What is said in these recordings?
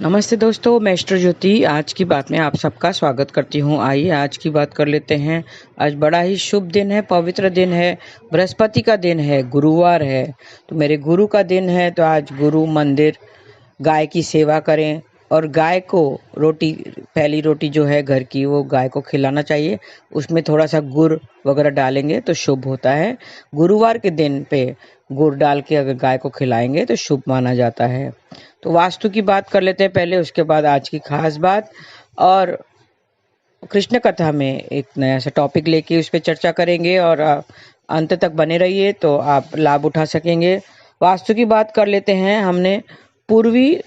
नमस्ते दोस्तों, मैं मिस्टर ज्योति आज की बात में आप सबका स्वागत करती हूँ। आइए आज की बात कर लेते हैं। आज बड़ा ही शुभ दिन है, पवित्र दिन है, बृहस्पति का दिन है, गुरुवार है। तो मेरे गुरु का दिन है, तो आज गुरु मंदिर गाय की सेवा करें और गाय को रोटी, पहली रोटी जो है घर की, वो गाय को खिलाना चाहिए। उसमें थोड़ा सा गुड़ वगैरह डालेंगे तो शुभ होता है। गुरुवार के दिन पे गुड़ डाल के अगर गाय को खिलाएंगे तो शुभ माना जाता है। तो वास्तु की बात कर लेते हैं पहले, उसके बाद आज की खास बात और कृष्ण कथा में एक नया सा टॉपिक लेके उस पर चर्चा करेंगे और अंत तक बने रहिए तो आप लाभ उठा सकेंगे। वास्तु की बात कर लेते हैं। हमने पूर्वी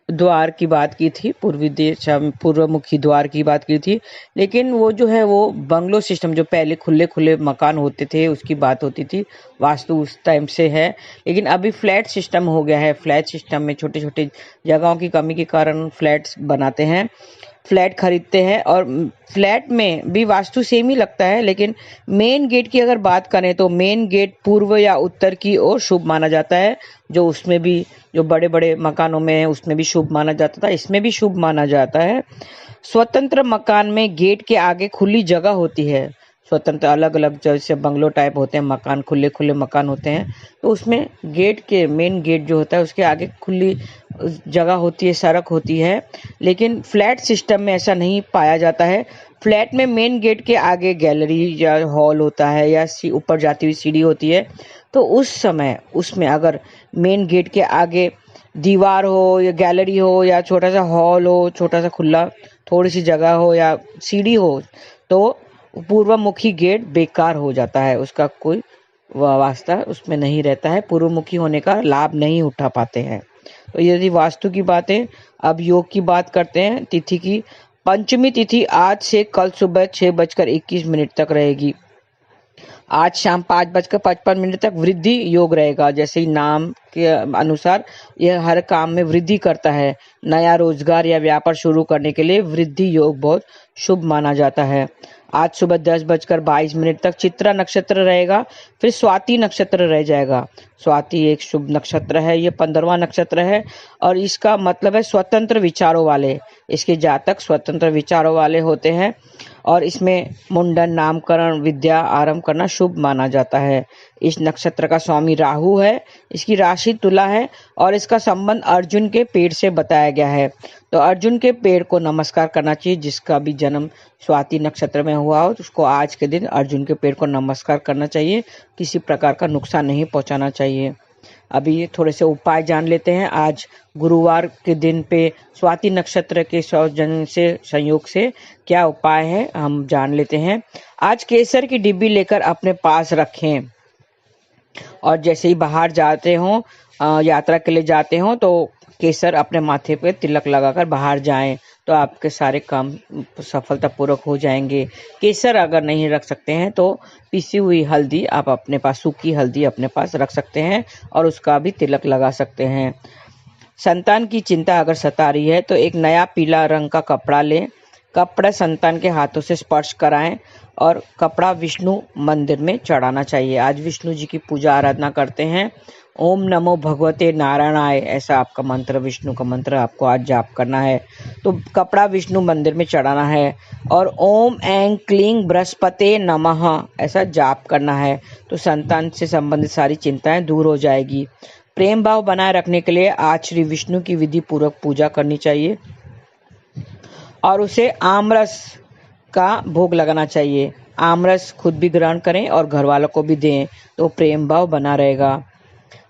द्वार की बात की थी, पूर्वी दिशा में पूर्वमुखी द्वार की बात की थी, लेकिन वो जो है वो बंगलो सिस्टम, जो पहले खुले खुले मकान होते थे उसकी बात होती थी। वास्तु उस टाइम से है, लेकिन अभी फ्लैट सिस्टम हो गया है। फ्लैट सिस्टम में छोटे छोटे जगहों की कमी के कारण फ्लैट्स बनाते हैं, फ्लैट खरीदते हैं और फ्लैट में भी वास्तु सेम ही लगता है। लेकिन मेन गेट की अगर बात करें तो मेन गेट पूर्व या उत्तर की ओर शुभ माना जाता है। जो उसमें भी जो बड़े बड़े मकानों में है उसमें भी शुभ माना जाता था, इसमें भी शुभ माना जाता है। स्वतंत्र मकान में गेट के आगे खुली जगह होती है। स्वतंत्र अलग अलग जैसे बंगलो टाइप होते हैं मकान, खुले खुले मकान होते हैं, तो उसमें गेट के मेन गेट जो होता है उसके आगे खुली जगह होती है, सड़क होती है। लेकिन फ्लैट सिस्टम में ऐसा नहीं पाया जाता है। फ्लैट में मेन गेट के आगे गैलरी या हॉल होता है या ऊपर जाती हुई सीढ़ी होती है। तो उस समय उसमें अगर मेन गेट के आगे दीवार हो या गैलरी हो या छोटा सा हॉल हो, छोटा सा खुला थोड़ी सी जगह हो या सीढ़ी हो, तो पूर्वमुखी गेट बेकार हो जाता है, उसका कोई वास्ता उसमें नहीं रहता है, पूर्वमुखी होने का लाभ नहीं उठा पाते हैं। तो यदि वास्तु की बात है, अब योग की बात करते हैं। तिथि की पंचमी तिथि आज से कल सुबह 6:21 तक रहेगी। आज शाम 5:55 तक वृद्धि योग रहेगा। जैसे ही नाम के अनुसार यह हर काम में वृद्धि करता है। नया रोजगार या व्यापार शुरू करने के लिए वृद्धि योग बहुत शुभ माना जाता है। आज सुबह 10:22 तक चित्रा नक्षत्र रहेगा, फिर स्वाति नक्षत्र रह जाएगा। स्वाति एक शुभ नक्षत्र है, ये 15वां नक्षत्र है और इसका मतलब है स्वतंत्र विचारों वाले। इसके जातक स्वतंत्र विचारों वाले होते हैं और इसमें मुंडन, नामकरण, विद्या आरंभ करना शुभ माना जाता है। इस नक्षत्र का स्वामी राहु है, इसकी राशि तुला है और इसका संबंध अर्जुन के पेड़ से बताया गया है। तो अर्जुन के पेड़ को नमस्कार करना चाहिए। जिसका भी जन्म स्वाति नक्षत्र में हुआ हो तो उसको आज के दिन अर्जुन के पेड़ को नमस्कार करना चाहिए, किसी प्रकार का नुकसान नहीं पहुंचाना चाहिए। अभी थोड़े से उपाय जान लेते हैं। आज गुरुवार के दिन पे स्वाति नक्षत्र के सौजन्य से संयोग से क्या उपाय है हम जान लेते हैं। आज केसर की डिब्बी लेकर अपने पास रखें और जैसे ही बाहर जाते हो, यात्रा के लिए जाते हो, तो केसर अपने माथे पे तिलक लगाकर बाहर जाएं तो आपके सारे काम सफलतापूर्वक हो जाएंगे। केसर अगर नहीं रख सकते हैं तो पिसी हुई हल्दी आप अपने पास, सूखी हल्दी अपने पास रख सकते हैं और उसका भी तिलक लगा सकते हैं। संतान की चिंता अगर सता रही है तो एक नया पीला रंग का कपड़ा लें, कपड़ा संतान के हाथों से स्पर्श कराएं और कपड़ा विष्णु मंदिर में चढ़ाना चाहिए। आज विष्णु जी की पूजा आराधना करते हैं। ओम नमो भगवते नारायणाय, ऐसा आपका मंत्र, विष्णु का मंत्र आपको आज जाप करना है। तो कपड़ा विष्णु मंदिर में चढ़ाना है और ओम ऐं क्लीं बृहस्पते नमः ऐसा जाप करना है। तो संतान से संबंधित सारी चिंताएं दूर हो जाएगी। प्रेम भाव बनाए रखने के लिए आज श्री विष्णु की विधि पूर्वक पूजा करनी चाहिए और उसे आमरस का भोग लगाना चाहिए। आमरस खुद भी ग्रहण करें और घर वालों को भी दें, तो प्रेम भाव बना रहेगा।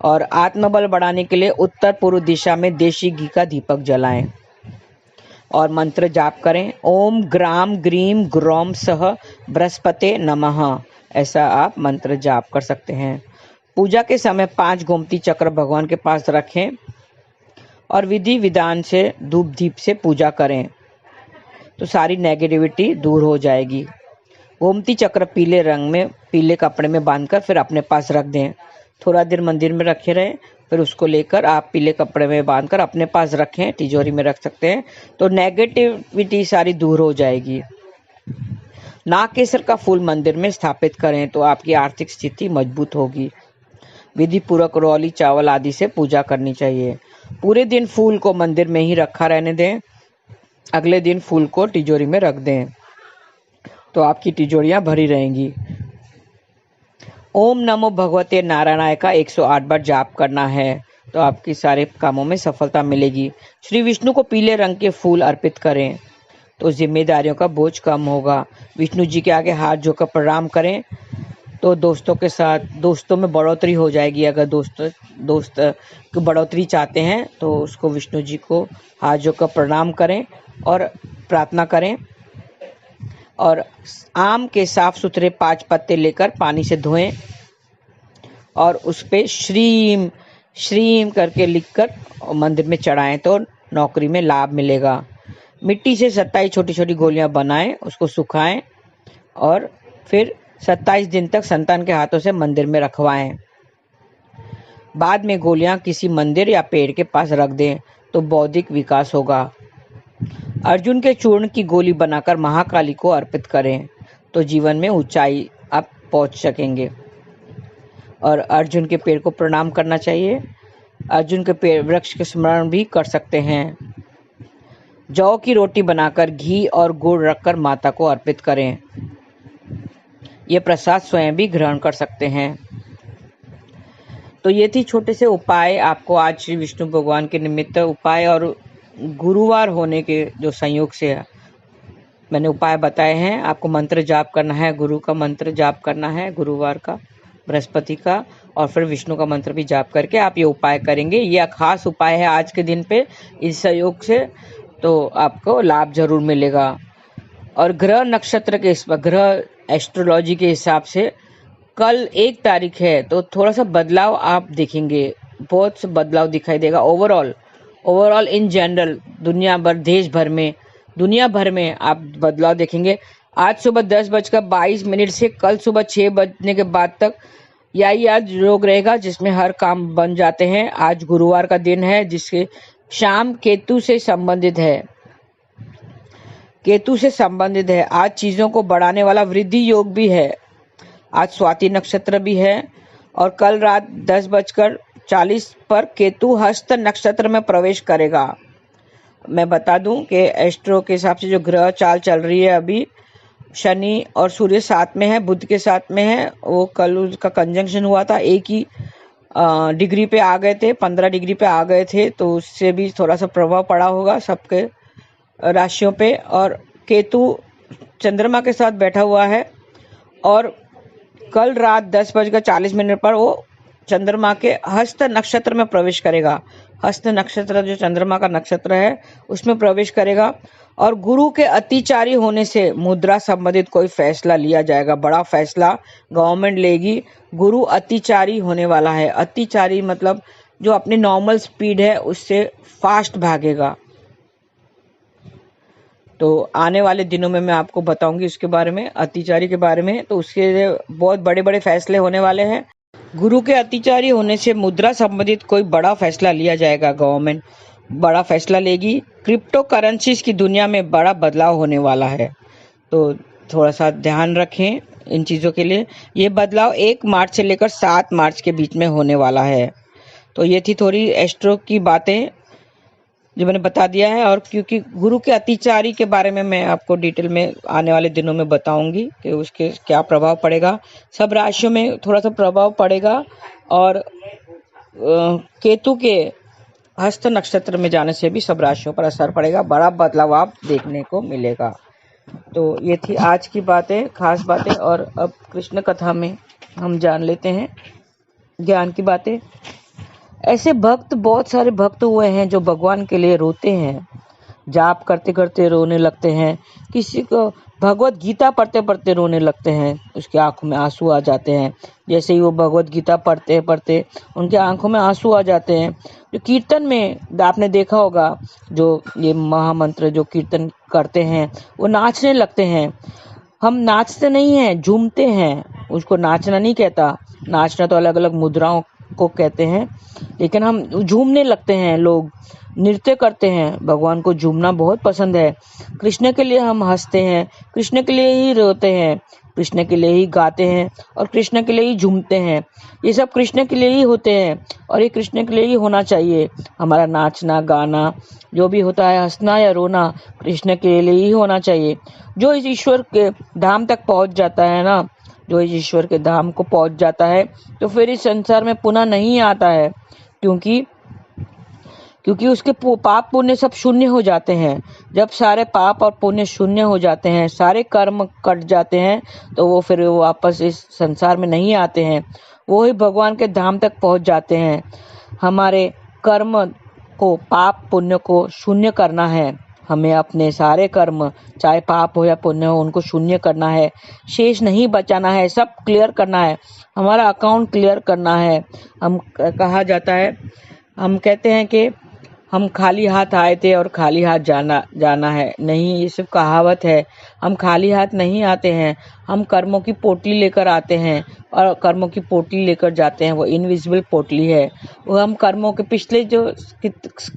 और आत्मबल बढ़ाने के लिए उत्तर पूर्व दिशा में देशी घी का दीपक जलाएं और मंत्र जाप करें। ओम ग्राम ग्रीम ग्रोम सह बृहस्पते नमः, ऐसा आप मंत्र जाप कर सकते हैं। पूजा के समय 5 गोमती चक्र भगवान के पास रखें और विधि विधान से धूप दीप से पूजा करें तो सारी नेगेटिविटी दूर हो जाएगी। गोमती चक्र पीले रंग में पीले कपड़े में बांधकर फिर अपने पास रख दें। थोड़ा देर मंदिर में रखे रहें, फिर उसको लेकर आप पीले कपड़े में बांधकर अपने पास रखें, तिजोरी में रख सकते हैं, तो नेगेटिविटी सारी दूर हो जाएगी। नागकेसर का फूल मंदिर में स्थापित करें तो आपकी आर्थिक स्थिति मजबूत होगी। विधि पूर्वक रौली चावल आदि से पूजा करनी चाहिए। पूरे दिन फूल को मंदिर में ही रखा रहने दें, अगले दिन फूल को तिजोरी में रख दें, तो आपकी तिजोरियां भरी रहेंगी। ओम नमो भगवते नारायणाय का 108 बार जाप करना है, तो आपकी सारे कामों में सफलता मिलेगी। श्री विष्णु को पीले रंग के फूल अर्पित करें, तो जिम्मेदारियों का बोझ कम होगा। विष्णु जी के आगे हाथ जोड़कर प्रणाम करें, तो दोस्तों में बढ़ोतरी हो जाएगी। अगर दोस्त की बढ़ोतरी चाहते हैं तो उसको विष्णु जी को हाथ जोड़कर प्रणाम करें और प्रार्थना करें। और आम के साफ सुथरे 5 पत्ते लेकर पानी से धोएं और उस पे श्रीम श्रीम करके लिखकर मंदिर में चढ़ाएं, तो नौकरी में लाभ मिलेगा। मिट्टी से 27 छोटी छोटी गोलियां बनाएं, उसको सुखाएं और फिर 27 दिन तक संतान के हाथों से मंदिर में रखवाएं। बाद में गोलियां किसी मंदिर या पेड़ के पास रख दें, तो बौद्धिक विकास होगा। अर्जुन के चूर्ण की गोली बनाकर महाकाली को अर्पित करें, तो जीवन में ऊंचाई आप पहुंच सकेंगे। और अर्जुन के पेड़ को प्रणाम करना चाहिए। अर्जुन के पेड़ वृक्ष के स्मरण भी कर सकते हैं। जौ की रोटी बनाकर घी और गुड़ रखकर माता को अर्पित करें। ये प्रसाद स्वयं भी ग्रहण कर सकते हैं। तो ये थी छोटे से उपाय, आपको आज श्री विष्णु भगवान के निमित्त उपाय और गुरुवार होने के जो संयोग से मैंने उपाय बताए हैं। आपको मंत्र जाप करना है, गुरु का मंत्र जाप करना है गुरुवार का, बृहस्पति का, और फिर विष्णु का मंत्र भी जाप करके आप ये उपाय करेंगे। ये खास उपाय है आज के दिन पे, इस सहयोग से तो आपको लाभ जरूर मिलेगा। और ग्रह नक्षत्र के ग्रह एस्ट्रोलॉजी के हिसाब से कल 1 तारीख है, तो थोड़ा सा बदलाव आप देखेंगे, बहुत से बदलाव दिखाई देगा। ओवरऑल इन जनरल दुनिया भर में आप बदलाव देखेंगे। आज सुबह 10:22 से कल सुबह 6 बजने के बाद तक यही आज योग रहेगा, जिसमें हर काम बन जाते हैं। आज गुरुवार का दिन है, जिसके शाम केतु से संबंधित है। आज चीजों को बढ़ाने वाला वृद्धि योग भी है। आज स्वाति नक्षत्र भी है और कल रात 10:40 पर केतु हस्त नक्षत्र में प्रवेश करेगा। मैं बता दूं कि एस्ट्रो के हिसाब से जो ग्रह चाल चल रही है अभी, शनि और सूर्य साथ में है, बुध के साथ में है। वो कल उसका कंजंक्शन हुआ था, एक ही डिग्री पे आ गए थे, 15 डिग्री पे आ गए थे, तो उससे भी थोड़ा सा प्रभाव पड़ा होगा सबके राशियों पे। और केतु चंद्रमा के साथ बैठा हुआ है और कल रात 10:40 पर वो चंद्रमा के हस्त नक्षत्र में प्रवेश करेगा। हस्त नक्षत्र जो चंद्रमा का नक्षत्र है उसमें प्रवेश करेगा। और गुरु के अतिचारी होने से मुद्रा संबंधित कोई फैसला लिया जाएगा, बड़ा फैसला गवर्नमेंट लेगी। गुरु अतिचारी होने वाला है। अतिचारी मतलब जो अपनी नॉर्मल स्पीड है उससे फास्ट भागेगा। तो आने वाले दिनों में मैं आपको बताऊंगी उसके बारे में, अतिचारी के बारे में। तो उसके बहुत बड़े बड़े फैसले होने वाले हैं। गुरु के अतिचारी होने से मुद्रा संबंधित कोई बड़ा फैसला लिया जाएगा, गवर्नमेंट बड़ा फैसला लेगी। क्रिप्टो करेंसीज की दुनिया में बड़ा बदलाव होने वाला है, तो थोड़ा सा ध्यान रखें इन चीज़ों के लिए। ये बदलाव 1 मार्च से लेकर 7 मार्च के बीच में होने वाला है। तो ये थी थोड़ी एस्ट्रो की बातें जो मैंने बता दिया है। और क्योंकि गुरु के अतिचारी के बारे में मैं आपको डिटेल में आने वाले दिनों में बताऊंगी कि उसके क्या प्रभाव पड़ेगा। सब राशियों में थोड़ा सा प्रभाव पड़ेगा और केतु के हस्त नक्षत्र में जाने से भी सब राशियों पर असर पड़ेगा, बड़ा बदलाव आप देखने को मिलेगा। तो ये थी आज की बातें, खास बातें। और अब कृष्ण कथा में हम जान लेते हैं ज्ञान की बातें। ऐसे बहुत सारे भक्त हुए हैं जो भगवान के लिए रोते हैं, जाप करते करते रोने लगते हैं। किसी को भगवत गीता पढ़ते पढ़ते रोने लगते हैं, उसकी आंखों में आंसू आ जाते हैं। जैसे ही वो भगवत गीता पढ़ते पढ़ते उनके आंखों में आंसू आ जाते हैं। जो कीर्तन में आपने देखा होगा, जो ये महामंत्र जो कीर्तन करते हैं वो नाचने लगते हैं। हम नाचते नहीं हैं, झूमते हैं। उसको नाचना नहीं कहता, नाचना तो अलग अलग मुद्राओं को कहते हैं, लेकिन हम झूमने लगते हैं, लोग नृत्य करते हैं। भगवान को झूमना बहुत पसंद है। कृष्ण के लिए हम हंसते हैं, कृष्ण के लिए ही रोते हैं। कृष्ण के लिए ही गाते हैं और कृष्ण के लिए ही झूमते हैं। ये सब कृष्ण के लिए ही होते हैं और ये कृष्ण के लिए ही होना चाहिए। हमारा नाचना गाना जो भी होता है, हंसना या रोना, कृष्ण के लिए ही होना चाहिए। जो इस ईश्वर के धाम तक पहुंच जाता है ना, जो इस ईश्वर के धाम को पहुंच जाता है, तो फिर इस संसार में पुनः नहीं आता है, क्योंकि क्योंकि उसके पाप पुण्य सब शून्य हो जाते हैं। जब सारे पाप और पुण्य शून्य हो जाते हैं, सारे कर्म कट जाते हैं, तो वो फिर वापस इस संसार में नहीं आते हैं। वो ही भगवान के धाम तक पहुंच जाते हैं। हमारे कर्म को, पाप पुण्य को शून्य करना है। हमें अपने सारे कर्म, चाहे पाप हो या पुण्य हो, उनको शून्य करना है, शेष नहीं बचाना है, सब क्लियर करना है। हमारा अकाउंट क्लियर करना है। हम कहा जाता है, हम कहते हैं कि हम खाली हाथ आए थे और खाली हाथ जाना है। नहीं, ये सिर्फ कहावत है। हम खाली हाथ नहीं आते हैं, हम कर्मों की पोटली लेकर आते हैं और कर्मों की पोटली लेकर जाते हैं। वो इनविजिबल पोटली है। वो हम कर्मों के पिछले जो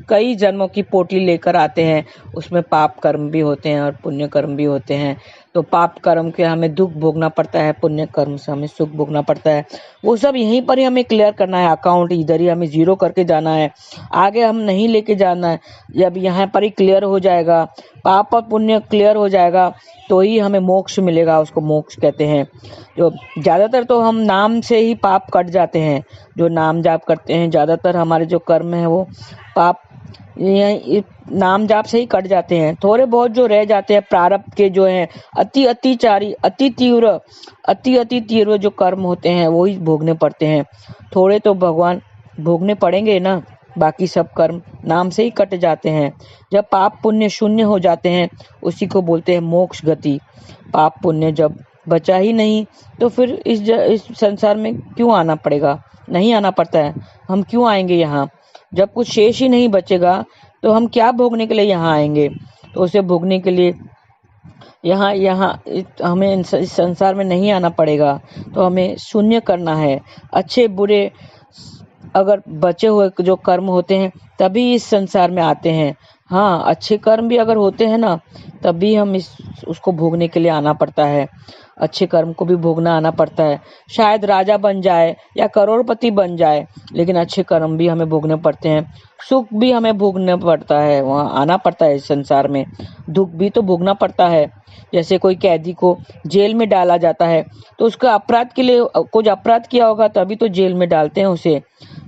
कई जन्मों की पोटली लेकर आते हैं। उसमें पाप कर्म भी होते हैं और पुण्य कर्म भी होते हैं। तो पाप कर्म के हमें दुख भोगना पड़ता है, पुण्य कर्म से हमें सुख भोगना पड़ता है। वो सब यहीं पर ही हमें क्लियर करना है। अकाउंट इधर ही हमें जीरो करके जाना है, आगे हम नहीं लेके जाना है। जब यहाँ पर ही क्लियर हो जाएगा, पाप और पुण्य क्लियर हो जाएगा, तो ही हमें मोक्ष मिलेगा। उसको मोक्ष कहते हैं। जो ज्यादातर तो हम नाम से ही पाप कट जाते हैं। जो नाम जाप करते हैं, ज्यादातर हमारे जो कर्म है वो पाप ये नाम जाप से ही कट जाते हैं। थोड़े बहुत जो रह जाते हैं प्रारब्ध के, जो हैं अतिचारी, अति तीव्र जो कर्म होते हैं वो ही भोगने पड़ते हैं। थोड़े तो भगवान भोगने पड़ेंगे ना, बाकी सब कर्म नाम से ही कट जाते हैं। जब पाप पुण्य शून्य हो जाते हैं, उसी को बोलते हैं मोक्ष गति। पाप पुण्य जब बचा ही नहीं, तो फिर इस संसार में क्यों आना पड़ेगा? नहीं आना पड़ता है। हम क्यों आएंगे यहाँ? जब कुछ शेष ही नहीं बचेगा, तो हम क्या भोगने के लिए यहाँ आएंगे? तो उसे भोगने के लिए हमें इस संसार में नहीं आना पड़ेगा। तो हमें शून्य करना है। अच्छे बुरे अगर बचे हुए जो कर्म होते हैं, तभी इस संसार में आते हैं। हाँ, अच्छे कर्म भी अगर होते हैं ना, तभी हम उसको भोगने के लिए आना पड़ता है। अच्छे कर्म को भी भोगना आना पड़ता है। शायद राजा बन जाए या करोड़पति बन जाए, लेकिन अच्छे कर्म भी हमें भोगने पड़ते हैं। सुख भी हमें भोगना पड़ता है, वहाँ आना पड़ता है इस संसार में। दुख भी तो भोगना पड़ता है। जैसे कोई कैदी को जेल में डाला जाता है, तो उसका अपराध के लिए कुछ अपराध किया होगा, तभी तो जेल में डालते हैं उसे।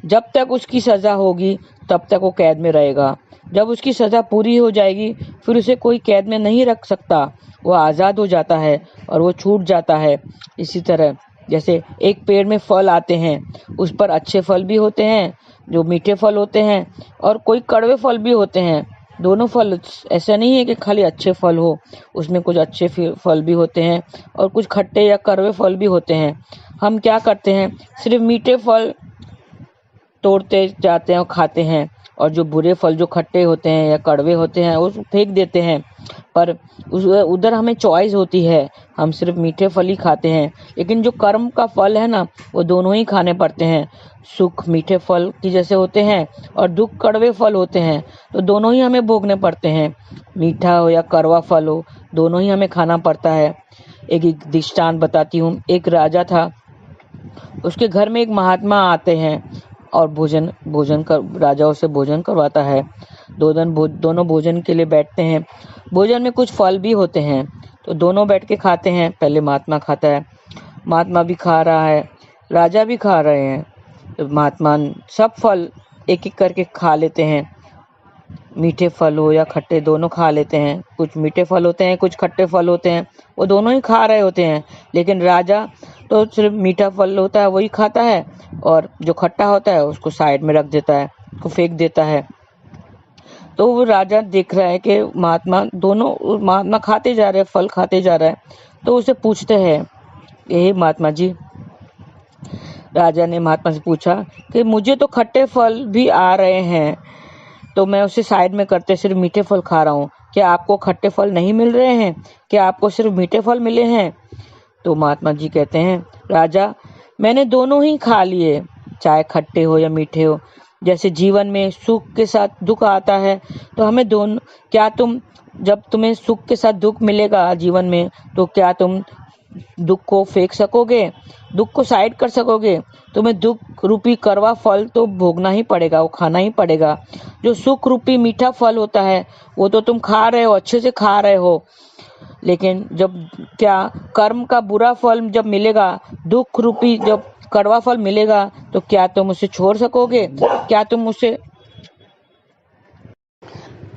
जब तक उसकी सजा होगी, तब तक वो कैद में रहेगा। जब उसकी सजा पूरी हो जाएगी, फिर उसे कोई कैद में नहीं रख सकता। वो आज़ाद हो जाता है और वो छूट जाता है। इसी तरह जैसे एक पेड़ में फल आते हैं, उस पर अच्छे फल भी होते हैं, जो मीठे फल होते हैं, और कोई कड़वे फल भी होते हैं। दोनों फल, ऐसा नहीं है कि खाली अच्छे फल हो, उसमें कुछ अच्छे फल भी होते हैं और कुछ खट्टे या कड़वे फल भी होते हैं। हम क्या करते हैं? सिर्फ मीठे फल तोड़ते जाते हैं और खाते हैं, और जो बुरे फल, जो खट्टे होते हैं या कड़वे होते हैं, वो फेंक देते हैं। पर उधर हमें चॉइस होती है, हम सिर्फ मीठे फल ही खाते हैं। लेकिन जो कर्म का फल है ना, वो दोनों ही खाने पड़ते हैं। सुख मीठे फल की जैसे होते हैं और दुख कड़वे फल होते हैं, तो दोनों ही हमें भोगने पड़ते हैं। मीठा हो या कड़वा फल हो, दोनों ही हमें खाना पड़ता है। एक दृष्टांत बताती हूँ। एक राजा था, उसके घर में एक महात्मा आते हैं और भोजन कर राजा उसे भोजन करवाता है। दोनों भोजन के लिए बैठते हैं। भोजन में कुछ फल भी होते हैं, तो दोनों बैठ के खाते हैं। पहले महात्मा खाता है, महात्मा भी खा रहा है, राजा भी खा रहे हैं। तो महात्मा सब फल एक एक करके खा लेते हैं। मीठे फल हो या खट्टे, दोनों खा लेते हैं। कुछ मीठे फल होते हैं, कुछ खट्टे फल होते हैं, वो दोनों ही खा रहे होते हैं। लेकिन राजा तो सिर्फ मीठा फल होता है वही खाता है, और जो खट्टा होता है उसको साइड में रख देता है, उसको फेंक देता है। तो वो राजा देख रहा है कि महात्मा खाते जा रहे हैं, फल खाते जा रहा है। तो उसे पूछते हैं, हे महात्मा जी, राजा ने महात्मा से पूछा कि मुझे तो खट्टे फल भी आ रहे हैं, तो मैं उसे साइड में करते सिर्फ मीठे फल खा रहा हूँ। क्या आपको खट्टे फल नहीं मिल रहे हैं? क्या आपको सिर्फ मीठे फल मिले हैं? तो महात्मा जी कहते हैं, राजा, मैंने दोनों ही खा लिए, चाहे खट्टे हो या मीठे हो। जैसे जीवन में सुख के साथ दुख आता है, तो हमें जब तुम्हें सुख के साथ दुख मिलेगा जीवन में, तो क्या तुम दुख को फेंक सकोगे, दुख को साइड कर सकोगे, तुम्हें दुख रूपी कड़वा फल तो भोगना ही पड़ेगा, वो खाना ही पड़ेगा। जो सुख रूपी मीठा फल होता है वो तो तुम खा रहे हो, अच्छे से खा रहे हो, लेकिन जब क्या कर्म का बुरा फल जब मिलेगा, दुख रूपी जब कड़वा फल मिलेगा, तो क्या तुम उसे छोड़ सकोगे?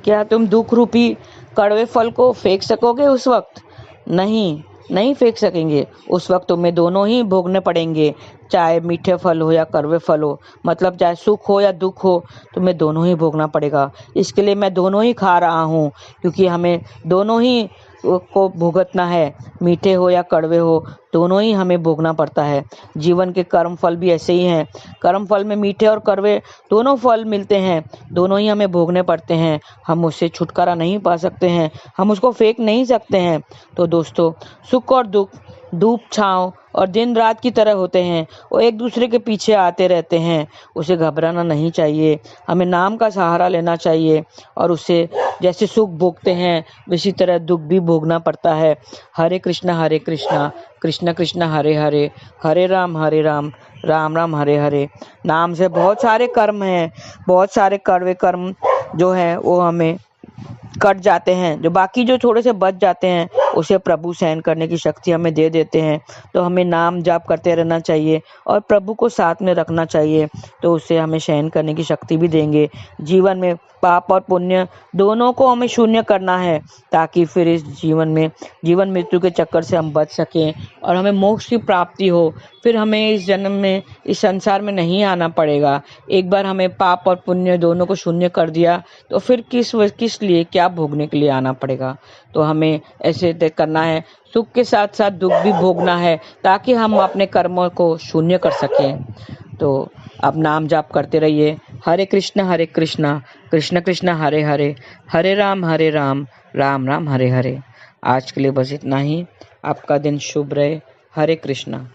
क्या तुम दुख रूपी कड़वे फल को फेंक सकोगे उस वक्त? नहीं, नहीं फेंक सकेंगे। उस वक्त तुम्हें दोनों ही भोगने पड़ेंगे, चाहे मीठे फल हो या कड़वे फल हो, मतलब चाहे सुख हो या दुख हो, तुम्हें दोनों ही भोगना पड़ेगा। इसके लिए मैं दोनों ही खा रहा हूँ, क्योंकि हमें दोनों ही को भुगतना है, मीठे हो या कड़वे हो, दोनों ही हमें भोगना पड़ता है। जीवन के कर्म फल भी ऐसे ही हैं। कर्म फल में मीठे और कड़वे दोनों फल मिलते हैं, दोनों ही हमें भोगने पड़ते हैं। हम उससे छुटकारा नहीं पा सकते हैं, हम उसको फेंक नहीं सकते हैं। तो दोस्तों, सुख और दुख धूप छांव और दिन रात की तरह होते हैं, वो एक दूसरे के पीछे आते रहते हैं। उसे घबराना नहीं चाहिए, हमें नाम का सहारा लेना चाहिए, और उससे जैसे सुख भोगते हैं उसी तरह दुख भी भोगना पड़ता है। हरे कृष्णा कृष्ण कृष्ण हरे हरे, हरे राम राम राम हरे हरे। नाम से बहुत सारे कर्म हैं, बहुत सारे कड़वे कर्म जो हैं वो हमें कट जाते हैं, जो बाकी जो थोड़े से बच जाते हैं उसे प्रभु सहन करने की शक्ति हमें दे देते हैं। तो हमें नाम जाप करते रहना चाहिए और प्रभु को साथ में रखना चाहिए, तो उससे हमें सहन करने की शक्ति भी देंगे। जीवन में पाप और पुण्य दोनों को हमें शून्य करना है, ताकि फिर इस जीवन मृत्यु के चक्कर से हम बच सकें और हमें मोक्ष की प्राप्ति हो। फिर हमें इस जन्म में इस संसार में नहीं आना पड़ेगा। एक बार हमें पाप और पुण्य दोनों को शून्य कर दिया तो फिर किस लिए क्या भोगने के लिए आना पड़ेगा। तो हमें ऐसे करना है, सुख के साथ साथ दुख भी भोगना है, ताकि हम अपने कर्मों को शून्य कर सकें। तो अब नाम जाप करते रहिए। हरे कृष्ण कृष्ण कृष्ण हरे हरे, हरे राम राम राम हरे हरे। आज के लिए बस इतना ही। आपका दिन शुभ रहे। हरे कृष्णा।